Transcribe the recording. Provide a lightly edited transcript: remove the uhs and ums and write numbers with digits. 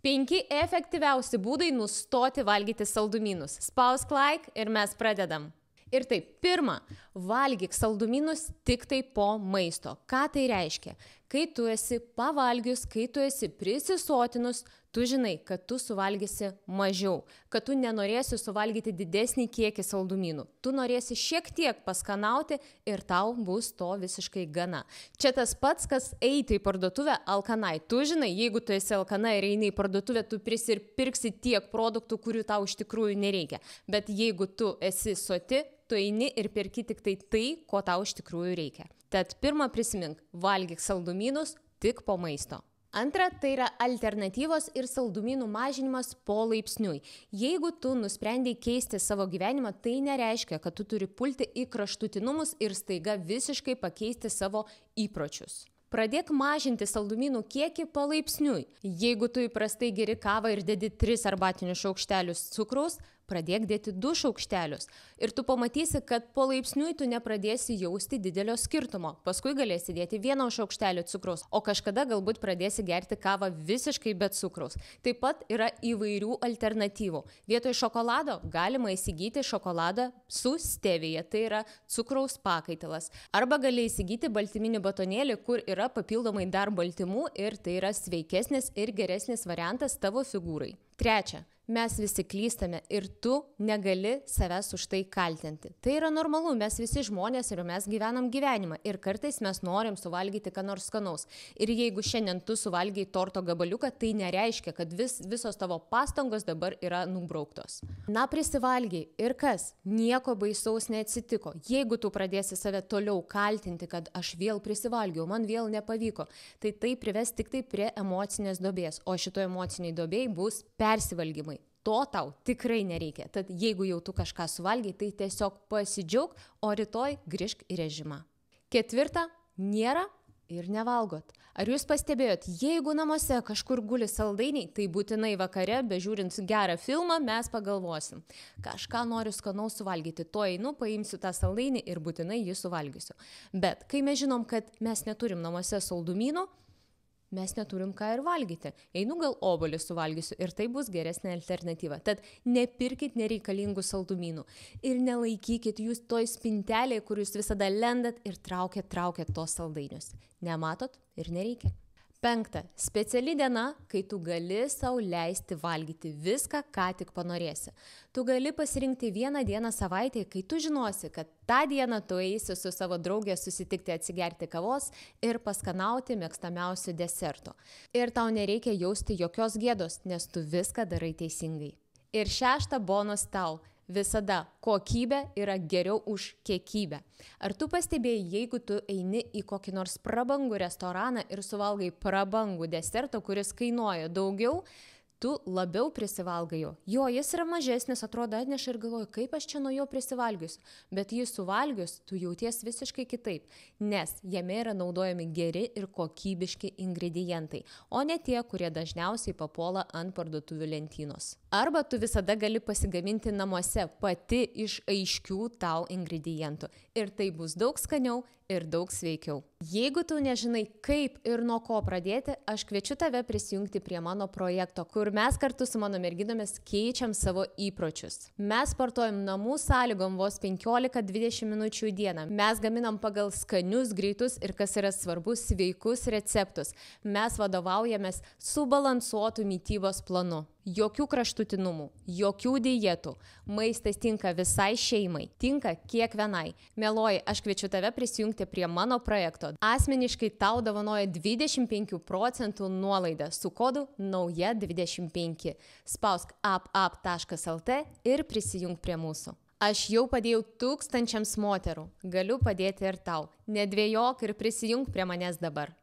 5 efektyviausi būdai nustoti valgyti saldumynus. Spausk like ir mes pradedam. Ir taip, pirma, valgyk saldumynus tik tai po maisto. Ką tai reiškia? Kai tu esi pavalgius, kai tu esi prisisotinus, tu žinai, kad tu suvalgysi mažiau, kad tu nenorėsi suvalgyti didesnį kiekį saldumynų. Tu norėsi šiek tiek paskanauti ir tau bus to visiškai gana. Čia tas pats, kas eiti į parduotuvę alkanai. Tu žinai, jeigu tu esi alkana ir eini į parduotuvę, tu prisipirksi tiek produktų, kurių tau iš tikrųjų nereikia. Bet jeigu tu esi soti, tu eini ir perki tik tai, ko tau iš tikrųjų reikia. Tad pirmą prisimink, valgyk saldumynus tik po maisto. Antra, tai yra alternatyvos ir saldumynų mažinimas polaipsniui. Jeigu tu nusprendei keisti savo gyvenimą, tai nereiškia, kad tu turi pulti į kraštutinumus ir staiga visiškai pakeisti savo įpročius. Pradėk mažinti saldumynų kiekį palaipsniui. Jeigu tu įprastai geri kavą ir dedi 3 arbatinius šaukštelius cukraus, pradėk dėti 2 šaukštelius. Ir tu pamatysi, kad palaipsniui tu nepradėsi jausti didelio skirtumo. Paskui galėsi dėti 1 šaukštelį cukraus, o kažkada galbūt pradėsi gerti kavą visiškai be cukraus. Taip pat yra įvairių alternatyvų. Vietoj šokolado galima įsigyti šokoladą su stevija, tai yra cukraus pakaitalas. Arba gali įsigyti baltyminį batonėlį, kur yra papildomai dar baltymų ir tai yra sveikesnis ir geresnis variantas tavo figūrai. Trečia, mes visi klystame ir tu negali savęs už tai kaltinti. Tai yra normalu, mes visi žmonės ir mes gyvenam gyvenimą ir kartais mes norim suvalgyti ką nors skanaus. Ir jeigu šiandien tu suvalgiai torto gabaliuką, tai nereiškia, kad visos tavo pastangos dabar yra nubrauktos. Na, prisivalgiai ir kas? Nieko baisaus neatsitiko. Jeigu tu pradėsi save toliau kaltinti, kad aš vėl prisivalgiau, man vėl nepavyko, tai prives tik tai prie emocinės duobės, o šitoje emociniai duobėj bus persivalgymai. To tau tikrai nereikia. Tad jeigu jau tu kažką suvalgiai, tai tiesiog pasidžiauk, o rytoj grįžk į režimą. Ketvirta, nėra ir nevalgot. Ar jūs pastebėjot, jeigu namuose kažkur guli saldainiai, tai būtinai vakare, bežiūrint gerą filmą, mes pagalvosim. Kažką noriu skanaus suvalgyti, to einu, paimsiu tą saldainį ir būtinai jį suvalgysiu. Bet kai mes žinom, kad mes neturim namuose saldumynų, mes neturim ką ir valgyti. Einu gal obuolį suvalgysiu ir tai bus geresnė alternatyva. Tad nepirkit nereikalingų saldumynų ir nelaikykit jūs toj spintelėje, kur jūs visada lendat ir traukiat tos saldainius. Nematot ir nereikia. 5. Speciali diena, kai tu gali sau leisti valgyti viską, ką tik panorėsi. Tu gali pasirinkti vieną dieną savaitėje, kai tu žinosi, kad tą dieną tu eisi su savo draugė susitikti atsigerti kavos ir paskanauti mėgstamiausių desertų. Ir tau nereikia jausti jokios gėdos, nes tu viską darai teisingai. Ir 6. bonus tau. Visada kokybė yra geriau už kiekybę. Ar tu pastebėjai, jeigu tu eini į kokį nors prabangų restoraną ir suvalgai prabangų desertą, kuris kainuoja daugiau, tu labiau prisivalgai jo. Jo, jis yra mažesnis, atrodo atneša ir galvoju, kaip aš čia nuo jo prisivalgiusiu. Bet jį suvalgius, tu jauties visiškai kitaip, nes jame yra naudojami geri ir kokybiški ingredientai, o ne tie, kurie dažniausiai papuola ant parduotuvių lentynos. Arba tu visada gali pasigaminti namuose pati iš aiškių tau ingredientų. Ir tai bus daug skaniau ir daug sveikiau. Jeigu tu nežinai, kaip ir nuo ko pradėti, aš kviečiu tave prisijungti prie mano projekto, kur mes kartu su mano merginomis keičiam savo įpročius. Mes sportuojam namų sąlygom vos 15-20 minučių į dieną. Mes gaminam pagal skanius, greitus ir, kas yra svarbu, sveikus receptus. Mes vadovaujamės subalansuotų mitybos planu. Jokių kraštutinumų, jokių dietų. Maistas tinka visai šeimai, tinka kiekvienai. Mieloji, aš kviečiu tave prisijungti prie mano projekto. Asmeniškai tau dovanoja 25% nuolaidą su kodu NAUJA25. Spausk app.lt ir prisijung prie mūsų. Aš jau padėjau tūkstančiams moterų. Galiu padėti ir tau. Nedvejok ir prisijung prie manęs dabar.